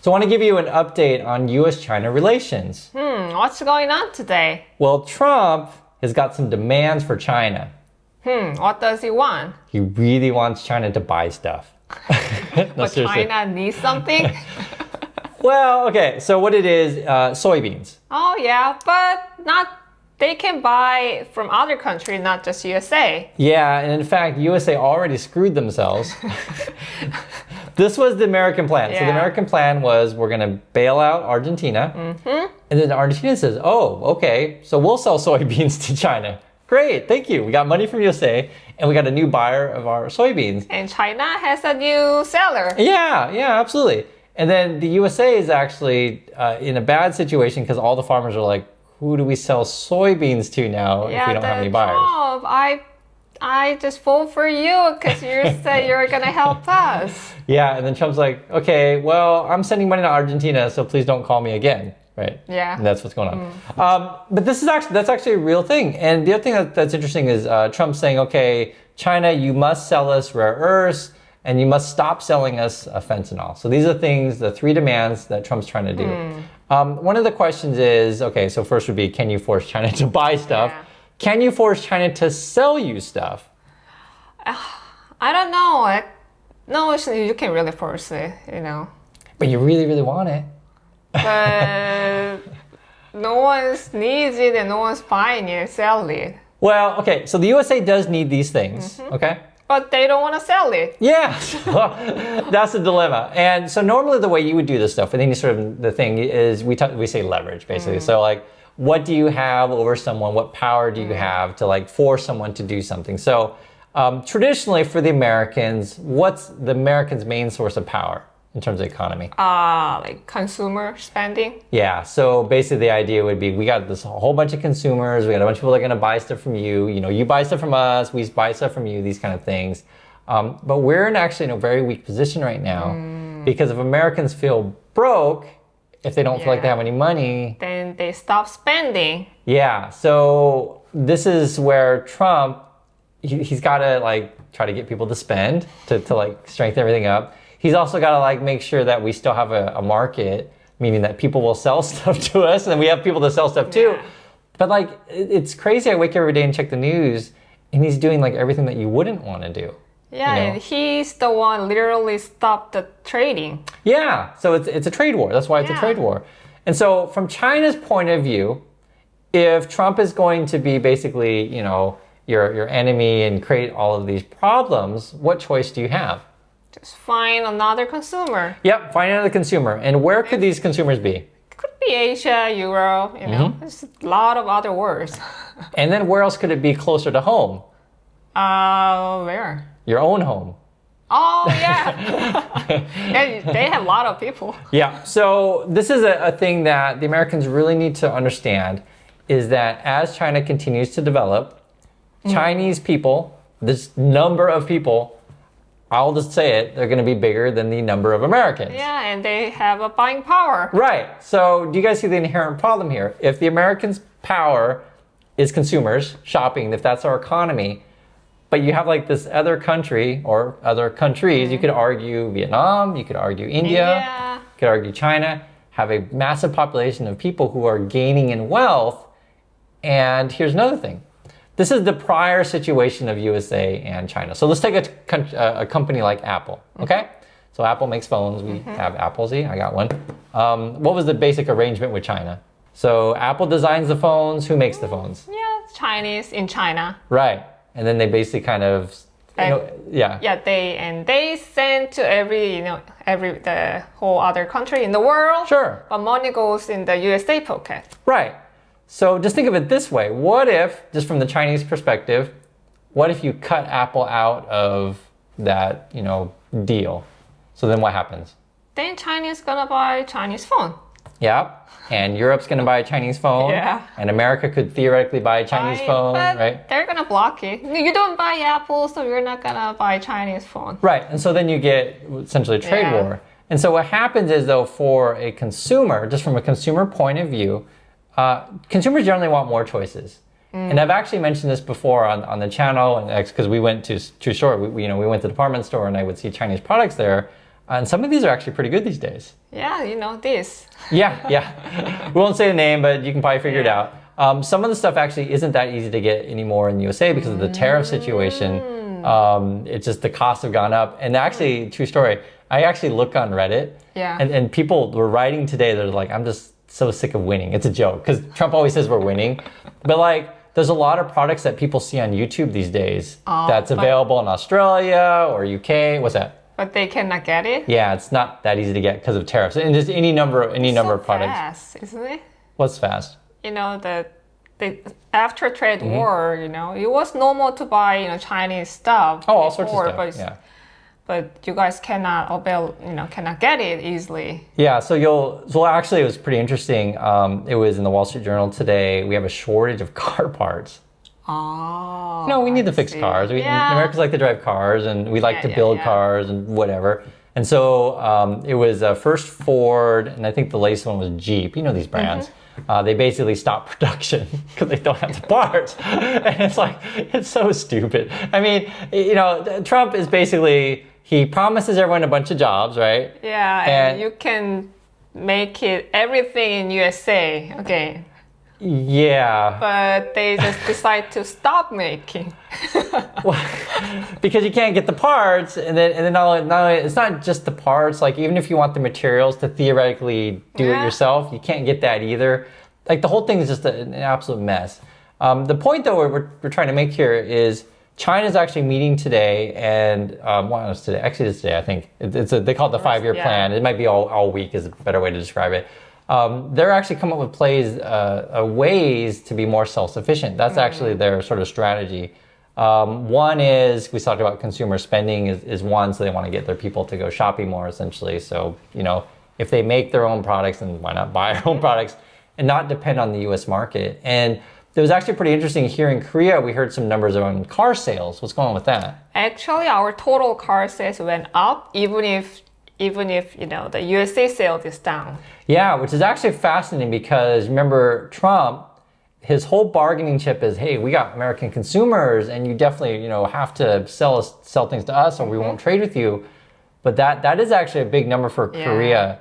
So I want to give you an update on U.S.-China relations. What's going on today? Well, Trump has got some demands for China. What does he want? He really wants China to buy stuff. No, But seriously. China needs something? Well, okay, so what it is, soybeans. Oh yeah, but not. They can buy from other countries, not just USA. Yeah, and in fact, USA already screwed themselves. This was the American plan. So the Yeah. American plan was we're going to bail out Argentina. And then Argentina says, oh, okay, so we'll sell soybeans to China. Great, thank you. We got money from USA and we got a new buyer of our soybeans. And China has a new seller. Yeah, absolutely. And then the USA is actually in a bad situation because all the farmers are like, who do we sell soybeans to now if we don't have any buyers? Trump, I just vote for you because you said you're going to help us. Yeah, and then Trump's like, okay, well, I'm sending money to Argentina, so please don't call me again, right? Yeah. And that's what's going on. But that's actually a real thing. And the other thing that's interesting is Trump saying, okay, China, you must sell us rare earths, and you must stop selling us fentanyl. So these are things, the three demands that Trump's trying to do. One of the questions is, okay, so first would be, can you force China to buy stuff? Yeah. Can you force China to sell you stuff? I don't know. No, you can really force it, you know. But you really, really want it. But no one needs it and no one's buying it, selling it. Well, okay, so the USA does need these things, okay? But they don't want to sell it. Yeah, that's the dilemma. And so normally the way you would do this stuff, I think sort of the thing is we say leverage basically. So like, what do you have over someone? What power do you have to like force someone to do something? So traditionally for the Americans, what's the Americans' main source of power in terms of economy? Like consumer spending. Yeah, so basically the idea would be we got this whole bunch of consumers, we got a bunch of people that are going to buy stuff from you, you buy stuff from us, we buy stuff from you, these kind of things. But we're actually in a very weak position right now because if Americans feel broke, if they don't feel like they have any money, then they stop spending. Yeah, so this is where Trump, he's got to like try to get people to spend to like strengthen everything up. He's also got to like make sure that we still have a market, meaning that people will sell stuff to us and we have people to sell stuff to. But like, it's crazy. I wake up every day and check the news and he's doing like everything that you wouldn't want to do. Yeah, and he's the one literally stopped the trading. Yeah, so it's a trade war. That's why it's a trade war. And so from China's point of view, if Trump is going to be basically, your enemy and create all of these problems, what choice do you have? Just find another consumer. Yep, find another consumer. And where could these consumers be? Could be Asia, Europe, There's a lot of other words. And then where else could it be closer to home? Where? Your own home. Oh, yeah. They have a lot of people. Yeah, so this is a thing that the Americans really need to understand is that as China continues to develop, Chinese people, this number of people, I'll just say it, they're going to be bigger than the number of Americans. Yeah, and they have a buying power. Right. So do you guys see the inherent problem here? If the Americans' power is consumers, shopping, if that's our economy, but you have like this other country or other countries, you could argue Vietnam, you could argue India, you could argue China, have a massive population of people who are gaining in wealth. And here's another thing. This is the prior situation of USA and China. So let's take a company like Apple, okay? So Apple makes phones. We have Apple. See, I got one. What was the basic arrangement with China? So Apple designs the phones. Who makes the phones? Yeah, Chinese in China. Right. And then they basically kind of, Yeah, they send to the whole other country in the world. Sure. But money goes in the USA pocket. Right. So just think of it this way. What if, just from the Chinese perspective, what if you cut Apple out of that, deal? So then what happens? Then China's gonna buy Chinese phone. Yeah. And Europe's gonna buy a Chinese phone. Yeah. And America could theoretically buy a Chinese phone, but right? They're gonna block it. You don't buy Apple, so you're not gonna buy Chinese phone. Right. And so then you get essentially a trade war. And so what happens is though, for a consumer, just from a consumer point of view, consumers generally want more choices. And I've actually mentioned this before on the channel, and because we went to Too Short, we went to the department store and I would see Chinese products there. And some of these are actually pretty good these days. Yeah, this. Yeah. We won't say the name, but you can probably figure it out. Some of the stuff actually isn't that easy to get anymore in the USA because of the tariff situation. It's just the costs have gone up. And actually, true story, I actually look on Reddit and people were writing today, they're like, I'm just so sick of winning. It's a joke because Trump always says we're winning. But like, there's a lot of products that people see on YouTube these days that's available in Australia or UK. What's that? But they cannot get it? Yeah, it's not that easy to get because of tariffs. And just any number of products. Fast, isn't it? What's fast? The after trade war, it was normal to buy, Chinese stuff. Oh, all sorts of stuff. But you guys cannot cannot get it easily. Yeah, so actually it was pretty interesting. It was in the Wall Street Journal today. We have a shortage of car parts. Oh. No, we need to fix cars. Americans like to drive cars, and we like to build cars and whatever. And so it was first Ford, and I think the latest one was Jeep. You know these brands. They basically stopped production because they don't have the parts. And it's like, it's so stupid. I mean, Trump is basically, he promises everyone a bunch of jobs, right? Yeah, and you can make it everything in USA. Okay. Yeah. But they just decide to stop making. Well, because you can't get the parts, and then not only, it's not just the parts. Like even if you want the materials to theoretically do it yourself, you can't get that either. Like the whole thing is just an absolute mess. The point though we're trying to make here is China's actually meeting today, and it's today. Actually, it's today. I think they call it the 5-year plan. It might be all week is a better way to describe it. They're actually come up with ways to be more self-sufficient. That's actually their sort of strategy. One is, we talked about consumer spending is one, so they want to get their people to go shopping more essentially. So, if they make their own products, then why not buy our own products and not depend on the US market? And it was actually pretty interesting here in Korea. We heard some numbers on car sales. What's going on with that? Actually, our total car sales went up, even if the USA sales is down. Yeah, which is actually fascinating because remember Trump, his whole bargaining chip is, hey, we got American consumers, and you definitely have to sell things to us, or we won't trade with you. But that is actually a big number for Korea.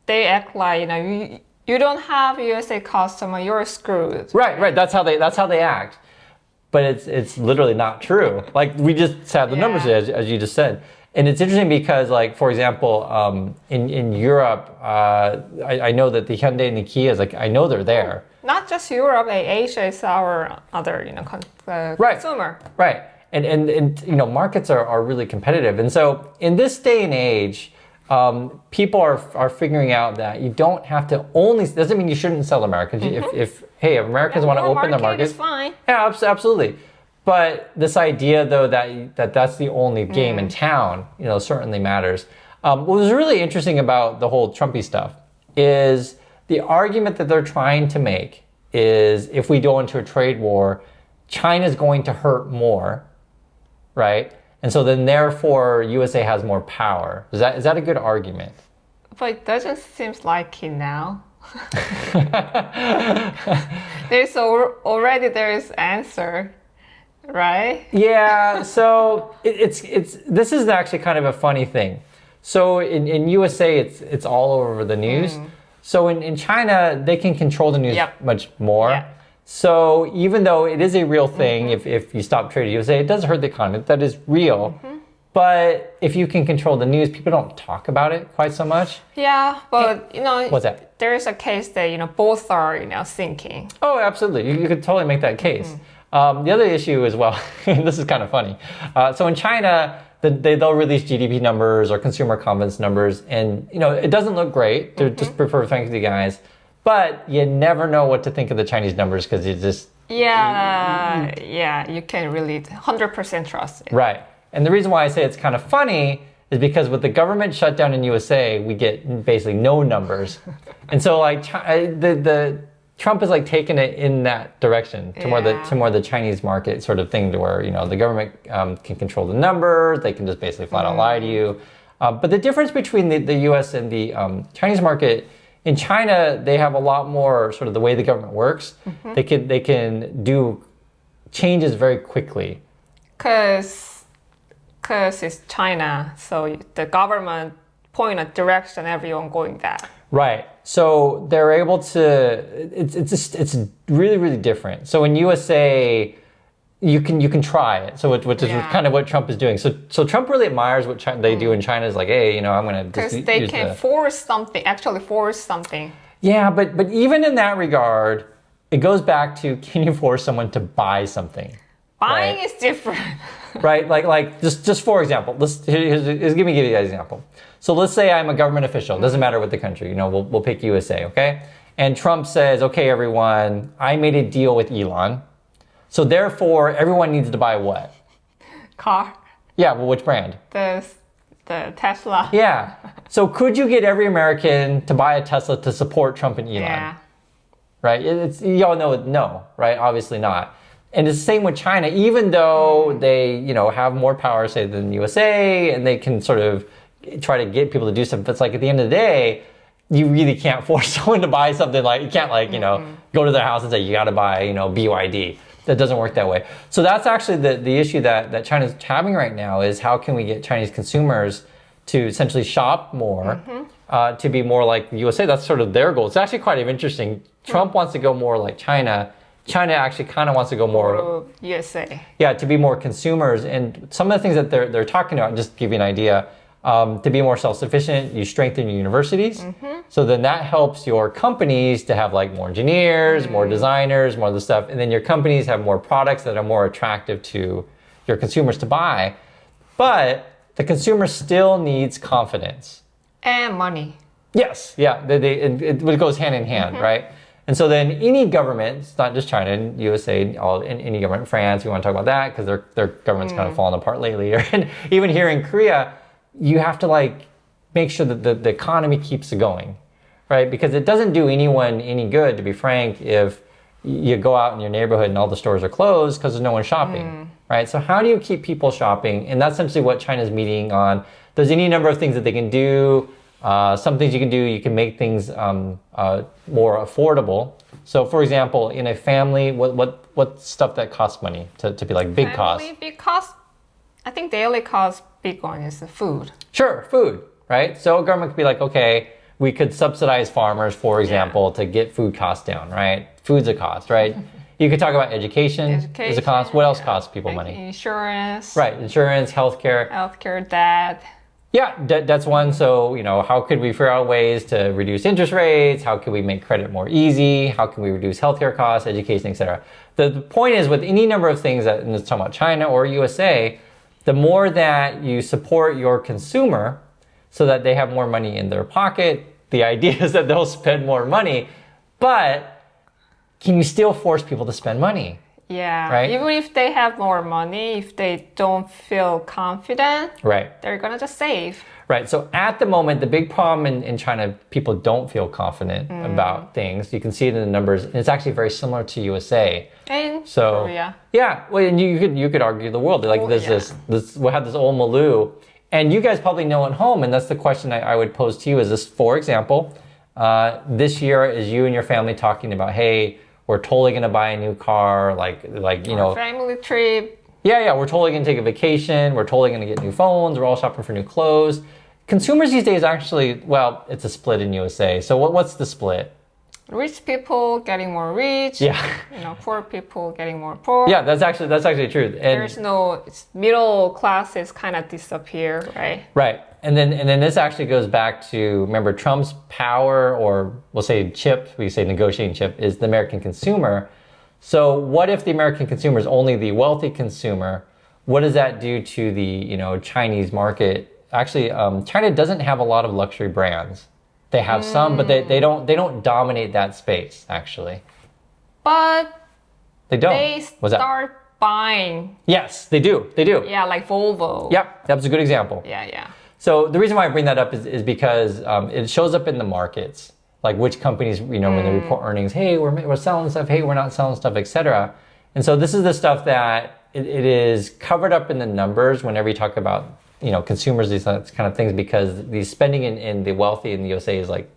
They act like you don't have USA customer, you're screwed. Right. That's how they act. But it's literally not true. Like we just have the numbers as you just said. And it's interesting because, like, for example, in Europe, I know that the Hyundai and the Kias, like, I know they're there. Not just Europe, Asia is our other, consumer. Right. And markets are really competitive. And so in this day and age, people are figuring out that you don't have to doesn't mean you shouldn't sell Americans. If Americans want to open their markets, is fine. Yeah, absolutely. But this idea, though, that's the only game in town, certainly matters. What was really interesting about the whole Trumpy stuff is the argument that they're trying to make is if we go into a trade war, China's going to hurt more, right? And so then therefore USA has more power. Is that a good argument? But it doesn't seem like it now. There is answer, right? Yeah, so this is actually kind of a funny thing. So in USA it's all over the news. So in China they can control the news much more. Yeah. So even though it is a real thing, if you stop trading USA, it does hurt the economy. That is real. But if you can control the news, people don't talk about it quite so much. Yeah, but what's that? There is a case that both are sinking. Oh, absolutely. You could totally make that case. The other issue as well, and this is kind of funny. So in China, they'll release GDP numbers or consumer confidence numbers, and it doesn't look great. They're just prefer fancy guys. But you never know what to think of the Chinese numbers because you just... you can really 100% trust it. Right. And the reason why I say it's kind of funny is because with the government shutdown in USA, we get basically no numbers. And so like the Trump is like taking it in that direction to more the Chinese market sort of thing to where, the government can control the numbers. They can just basically flat out lie to you. But the difference between the US and the Chinese market, in China, they have a lot more sort of the way the government works. They can do changes very quickly. Because focus is China, so the government point a direction, everyone going that. Right. So they're able to. It's really, really different. So in USA, you can try it. So which is kind of what Trump is doing. So Trump really admires what they do in China. Is like, hey, I'm going to because they can force something. Yeah, but even in that regard, it goes back to, can you force someone to buy something? Buying is different. Right? Like just for example, give me an example. So let's say I'm a government official. It doesn't matter what the country. We'll pick USA, okay? And Trump says, okay, everyone, I made a deal with Elon. So therefore, everyone needs to buy what? Car. Yeah, well, which brand? The Tesla. Yeah. So could you get every American to buy a Tesla to support Trump and Elon? Yeah. Right? Y'all know no, right? Obviously not. And it's the same with China, even though they, have more power, say, than USA, and they can sort of try to get people to do something. It's like at the end of the day, you really can't force someone to buy something. Like, you can't go to their house and say, you got to buy, BYD. That doesn't work that way. So that's actually the issue that China's having right now, is how can we get Chinese consumers to essentially shop more, to be more like the USA. That's sort of their goal. It's actually quite interesting. Trump wants to go more like China. China actually kind of wants to go more USA. Yeah, to be more consumers. And some of the things that they're talking about, just to give you an idea, to be more self-sufficient, you strengthen your universities. So then that helps your companies to have like more engineers, more designers, more of the stuff. And then your companies have more products that are more attractive to your consumers to buy. But the consumer still needs confidence. And money. Yes, yeah, it goes hand in hand, right? And so then any government, it's not just China, USA, any government, France, we want to talk about that because their government's kind of fallen apart lately. And even here in Korea, you have to make sure that the economy keeps going, right? Because it doesn't do anyone any good, to be frank, if you go out in your neighborhood and all the stores are closed because there's no one shopping, right? So how do you keep people shopping? And that's essentially what China's meeting on. There's any number of things that they can do. Some things you can do, you can make things more affordable. So for example, in a family, what stuff that costs money to be like big cost? Big cost, I think daily cost, big one is the food. Sure, food, right? So government could be like, okay, we could subsidize farmers, for example, to get food costs down, right? Food's a cost, right? You could talk about education is a cost. What else costs people money? Insurance. Right, insurance, healthcare. Healthcare, debt. Yeah, that's one. So, how could we figure out ways to reduce interest rates? How can we make credit more easy? How can we reduce healthcare costs, education, etc.? The point is, with any number of things, and it's talking about China or USA, the more that you support your consumer so that they have more money in their pocket, the idea is that they'll spend more money, but can you still force people to spend money? Yeah, right? Even if they have more money, if they don't feel confident, right, they're gonna just save. Right, so at the moment, the big problem in China, people don't feel confident about things. You can see it in the numbers, and it's actually very similar to USA. And Korea. Yeah, well, and you could argue the world. Like this, we'll have this old Maloo, and you guys probably know at home, and that's the question I would pose to you is this, for example, this year is you and your family talking about, hey, we're totally going to buy a new car, like family trip. Yeah, we're totally going to take a vacation. We're totally going to get new phones. We're all shopping for new clothes. Consumers these days actually, well, it's a split in USA. So what's the split? Rich people getting more rich. Yeah. Poor people getting more poor. Yeah, that's actually true. And there's no middle classes kind of disappear, right? Right. And then this actually goes back to, remember, Trump's power, or we'll say chip, we say negotiating chip, is the American consumer. So what if the American consumer is only the wealthy consumer? What does that do to the Chinese market? Actually, China doesn't have a lot of luxury brands. They have some, but they don't dominate that space, actually. But they don't. They start buying. Yes, they do. Yeah, like Volvo. Yep, that was a good example. Yeah. So the reason why I bring that up is because it shows up in the markets, like which companies, when they report earnings, hey, we're selling stuff, hey, we're not selling stuff, etc. And so this is the stuff that it is covered up in the numbers whenever you talk about, consumers, these kind of things, because the spending in the wealthy in the USA is like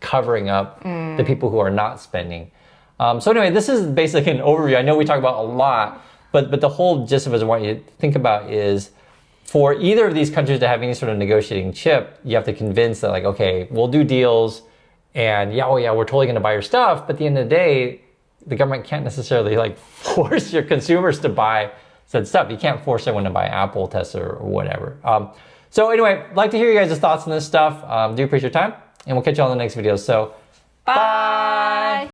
covering up the people who are not spending. So anyway, this is basically an overview. I know we talk about a lot, but the whole gist of it I want you to think about is for either of these countries to have any sort of negotiating chip, you have to convince that like, okay, we'll do deals and yeah, oh yeah, we're totally gonna buy your stuff. But at the end of the day, the government can't necessarily like force your consumers to buy said stuff. You can't force everyone to buy Apple, Tesla, or whatever. So anyway, I'd like to hear you guys' thoughts on this stuff. Do appreciate your time, and we'll catch you on the next video. So, bye.